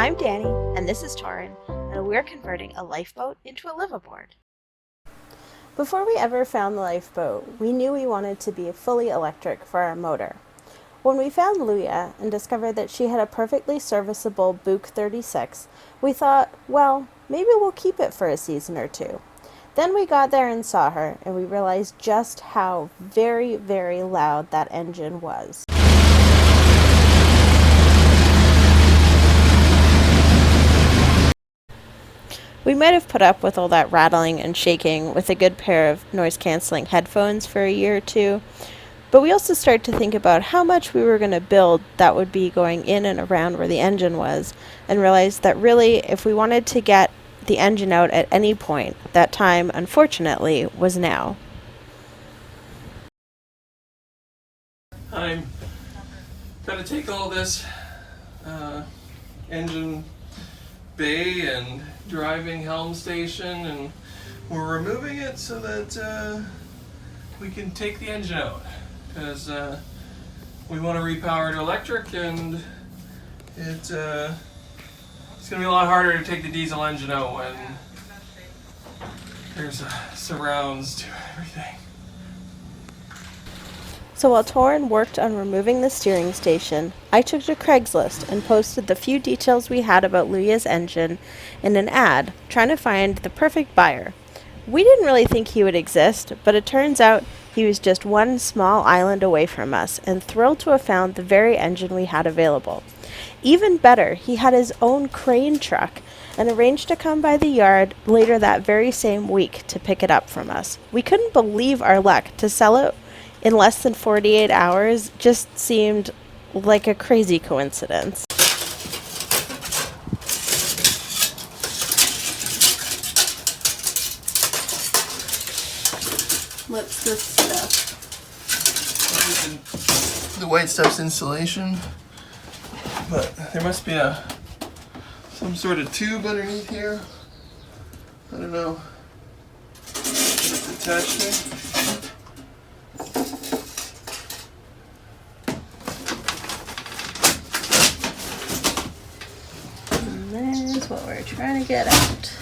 I'm Danny, and this is Torin, and we're converting a lifeboat into a liveaboard. Before we ever found the lifeboat, we knew we wanted to be fully electric for our motor. When we found Luya and discovered that she had a perfectly serviceable Book 36, we thought, well, maybe we'll keep it for a season or two. Then we got there and saw her, and we realized just how very, very loud that engine was. We might have put up with all that rattling and shaking with a good pair of noise-canceling headphones for a year or two, but we also started to think about how much we were going to build that would be going in and around where the engine was, and realized that really, if we wanted to get the engine out at any point, that time, unfortunately, was now. I'm going to take all this engine bay and driving helm station, and we're removing it so that we can take the engine out, because we want to repower to electric, and it's going to be a lot harder to take the diesel engine out when there's surrounds to everything. So while Torin worked on removing the steering station, I took to Craigslist and posted the few details we had about Luya's engine in an ad, trying to find the perfect buyer. We didn't really think he would exist, but it turns out he was just one small island away from us, and thrilled to have found the very engine we had available. Even better, he had his own crane truck, and arranged to come by the yard later that very same week to pick it up from us. We couldn't believe our luck. To sell it in less than 48 hours just seemed like a crazy coincidence. What's this stuff? The white stuff's insulation, but there must be some sort of tube underneath here. I don't know if it's attached there. That's what we're trying to get out.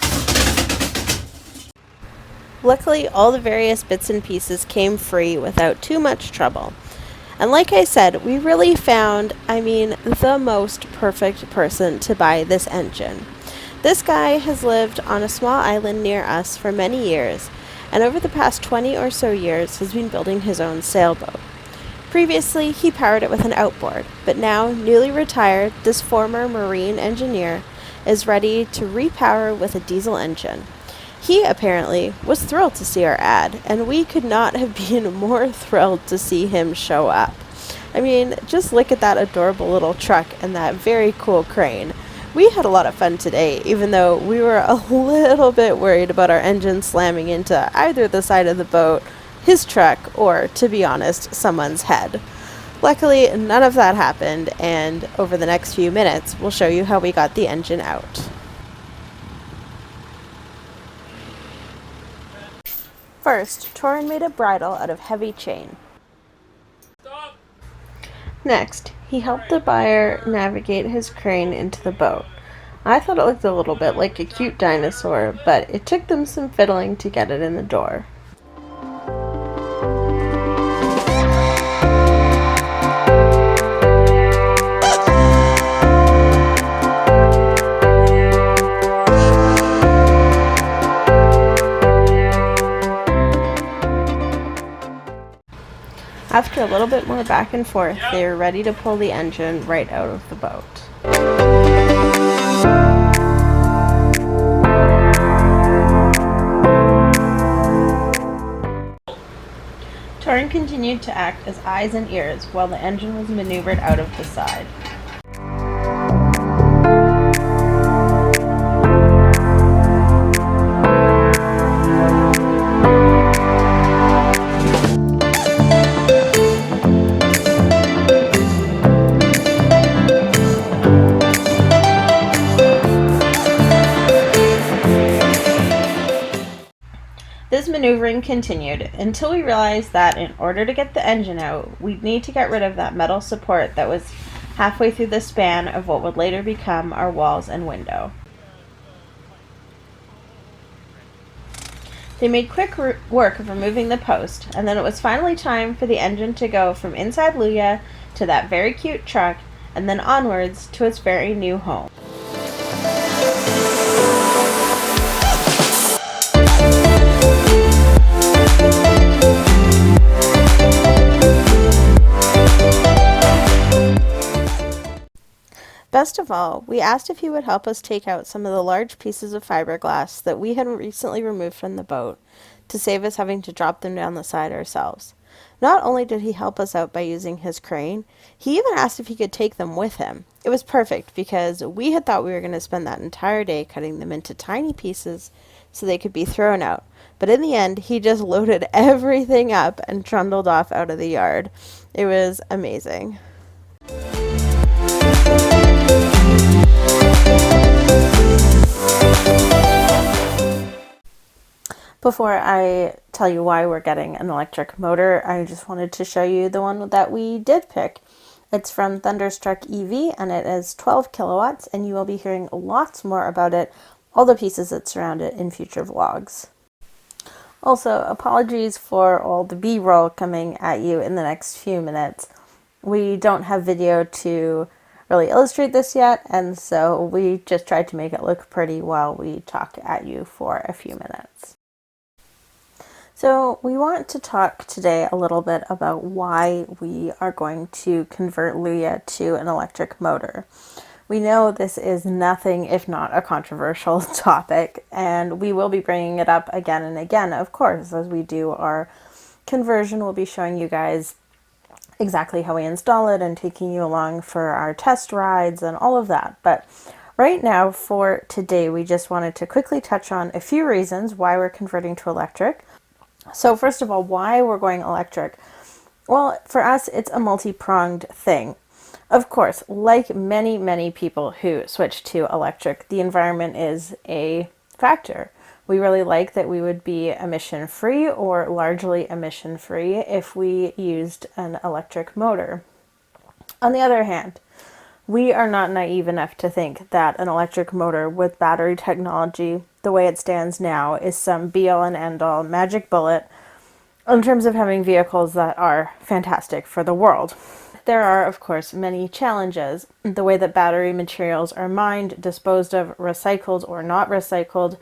Luckily, all the various bits and pieces came free without too much trouble. And like I said, we really found, the most perfect person to buy this engine. This guy has lived on a small island near us for many years, and over the past 20 or so years has been building his own sailboat. Previously, he powered it with an outboard, but now, newly retired, this former marine engineer is ready to repower with a diesel engine. He apparently was thrilled to see our ad, and we could not have been more thrilled to see him show up. Just look at that adorable little truck and that very cool crane. We had a lot of fun today, even though we were a little bit worried about our engine slamming into either the side of the boat, his truck, or, to be honest, someone's head. Luckily, none of that happened, and over the next few minutes, we'll show you how we got the engine out. First, Torin made a bridle out of heavy chain. Stop. Next, he helped the buyer navigate his crane into the boat. I thought it looked a little bit like a cute dinosaur, but it took them some fiddling to get it in the door. After a little bit more back and forth, they were ready to pull the engine right out of the boat. Torin continued to act as eyes and ears while the engine was maneuvered out of the side. This maneuvering continued until we realized that in order to get the engine out, we'd need to get rid of that metal support that was halfway through the span of what would later become our walls and window. They made quick work of removing the post, and then it was finally time for the engine to go from inside Luya to that very cute truck, and then onwards to its very new home. Best of all, we asked if he would help us take out some of the large pieces of fiberglass that we had recently removed from the boat to save us having to drop them down the side ourselves. Not only did he help us out by using his crane, he even asked if he could take them with him. It was perfect because we had thought we were going to spend that entire day cutting them into tiny pieces so they could be thrown out. But in the end, he just loaded everything up and trundled off out of the yard. It was amazing. Before I tell you why we're getting an electric motor, I just wanted to show you the one that we did pick. It's from Thunderstruck EV, and it is 12 kilowatts, and you will be hearing lots more about it, all the pieces that surround it, in future vlogs. Also, apologies for all the B-roll coming at you in the next few minutes. We don't have video to really illustrate this yet, and so we just tried to make it look pretty while we talk at you for a few minutes. So we want to talk today a little bit about why we are going to convert Luya to an electric motor. We know this is nothing if not a controversial topic, and we will be bringing it up again and again, of course, as we do our conversion. We'll be showing you guys exactly how we install it and taking you along for our test rides and all of that. But right now, for today, we just wanted to quickly touch on a few reasons why we're converting to electric. So first of all, why we're going electric? Well, for us, it's a multi-pronged thing. Of course, like many people who switch to electric, the environment is a factor. We really like that we would be emission-free or largely emission-free if we used an electric motor. On the other hand, we are not naive enough to think that an electric motor with battery technology, the way it stands now, is some be-all and end-all magic bullet in terms of having vehicles that are fantastic for the world. There are, of course, many challenges. The way that battery materials are mined, disposed of, recycled or not recycled,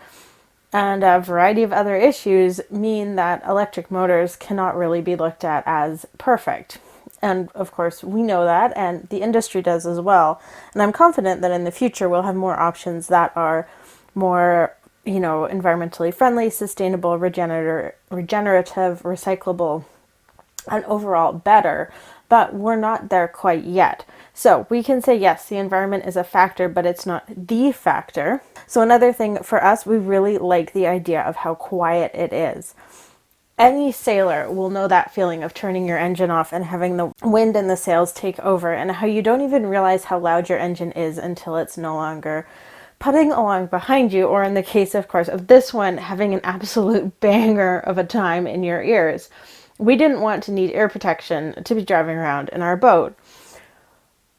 and a variety of other issues mean that electric motors cannot really be looked at as perfect. And of course, we know that, and the industry does as well. And I'm confident that in the future we'll have more options that are more, environmentally friendly, sustainable, regenerative, recyclable, and overall better. But we're not there quite yet. So we can say, yes, the environment is a factor, but it's not the factor. So another thing for us, we really like the idea of how quiet it is. Any sailor will know that feeling of turning your engine off and having the wind and the sails take over, and how you don't even realize how loud your engine is until it's no longer putting along behind you, or in the case, of course, of this one, having an absolute banger of a time in your ears. We didn't want to need ear protection to be driving around in our boat.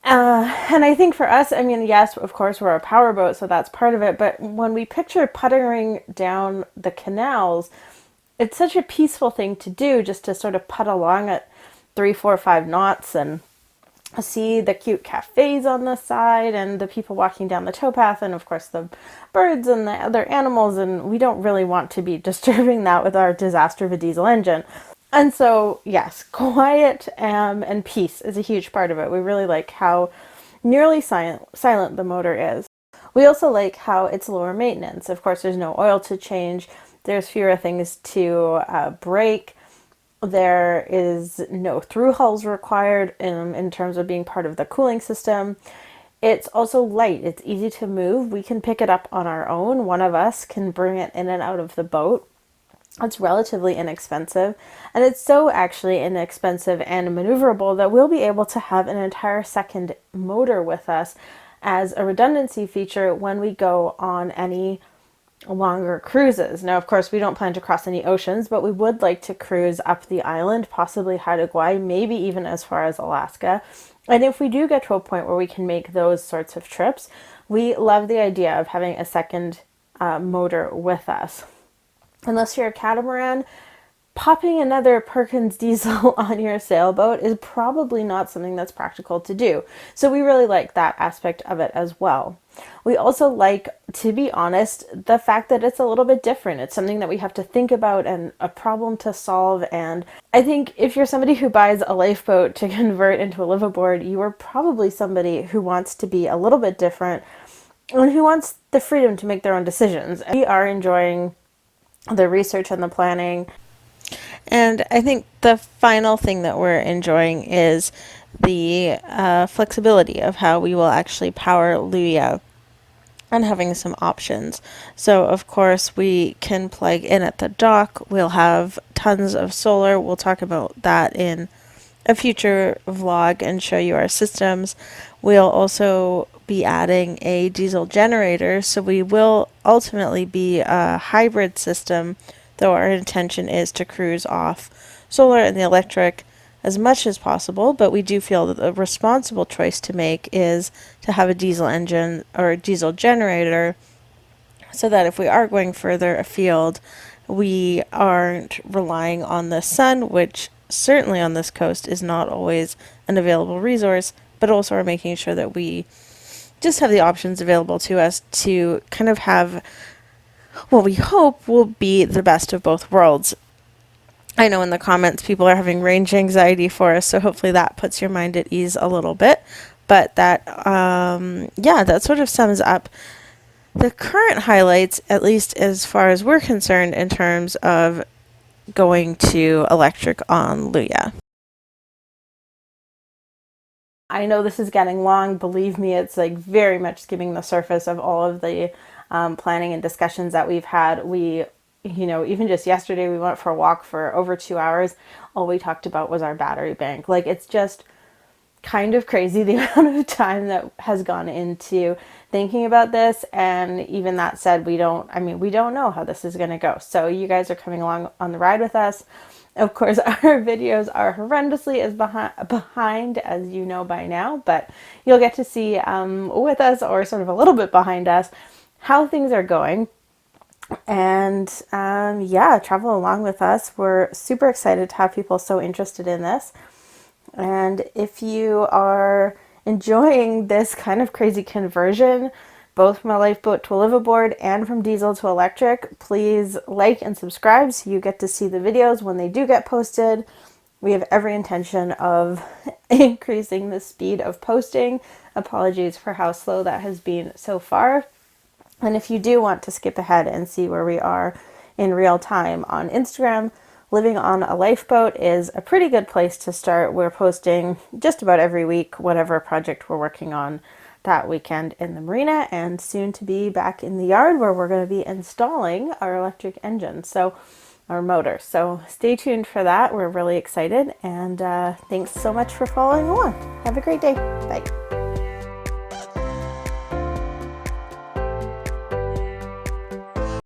And I think for us, yes, of course, we're a powerboat, so that's part of it, but when we picture puttering down the canals, it's such a peaceful thing to do, just to sort of putt along at 3, 4, 5 knots and see the cute cafes on the side and the people walking down the towpath, and of course the birds and the other animals, and we don't really want to be disturbing that with our disaster of a diesel engine. And so, yes, quiet and peace is a huge part of it. We really like how nearly silent the motor is. We also like how it's lower maintenance. Of course, there's no oil to change. There's fewer things to break. There is no through hulls required in terms of being part of the cooling system. It's also light. It's easy to move. We can pick it up on our own. One of us can bring it in and out of the boat. It's relatively inexpensive, and it's so actually inexpensive and maneuverable that we'll be able to have an entire second motor with us as a redundancy feature when we go on any longer cruises. Now, of course, we don't plan to cross any oceans, but we would like to cruise up the island, possibly Hawaii, maybe even as far as Alaska. And if we do get to a point where we can make those sorts of trips, we love the idea of having a second motor with us. Unless you're a catamaran, popping another Perkins diesel on your sailboat is probably not something that's practical to do. So we really like that aspect of it as well. We also like, to be honest, the fact that it's a little bit different. It's something that we have to think about and a problem to solve. And I think if you're somebody who buys a lifeboat to convert into a liveaboard, you are probably somebody who wants to be a little bit different and who wants the freedom to make their own decisions. We are enjoying the research and the planning. And I think the final thing that we're enjoying is the flexibility of how we will actually power Luya and having some options. So, of course, we can plug in at the dock. We'll have tons of solar. We'll talk about that in a future vlog and show you our systems. We'll also be adding a diesel generator, so we will ultimately be a hybrid system, though our intention is to cruise off solar and the electric as much as possible, but we do feel that the responsible choice to make is to have a diesel engine or a diesel generator, so that if we are going further afield, we aren't relying on the sun, which certainly on this coast is not always an available resource, but also are making sure that we just have the options available to us to kind of have what we hope will be the best of both worlds. I know in the comments people are having range anxiety for us, so hopefully that puts your mind at ease a little bit. But that, that sort of sums up the current highlights, at least as far as we're concerned, in terms of going to electric on Luya. I know this is getting long. Believe me, it's like very much skimming the surface of all of the planning and discussions that we've had. Even just yesterday, we went for a walk for over 2 hours. All we talked about was our battery bank. Like, it's just kind of crazy the amount of time that has gone into thinking about this. And even that said, we don't know how this is going to go. So you guys are coming along on the ride with us. Of course, our videos are horrendously as behind, as you know by now, but you'll get to see with us, or sort of a little bit behind us, how things are going. And travel along with us. We're super excited to have people so interested in this. And if you are enjoying this kind of crazy conversion, both from a lifeboat to a liveaboard and from diesel to electric, please like and subscribe so you get to see the videos when they do get posted. We have every intention of increasing the speed of posting. Apologies for how slow that has been so far. And if you do want to skip ahead and see where we are in real time on Instagram, Living on a Lifeboat is a pretty good place to start. We're posting just about every week whatever project we're working on that weekend in the marina, and soon to be back in the yard where we're going to be installing our electric engine, so our motor. So stay tuned for that. We're really excited, and thanks so much for following along. Have a great day. Bye.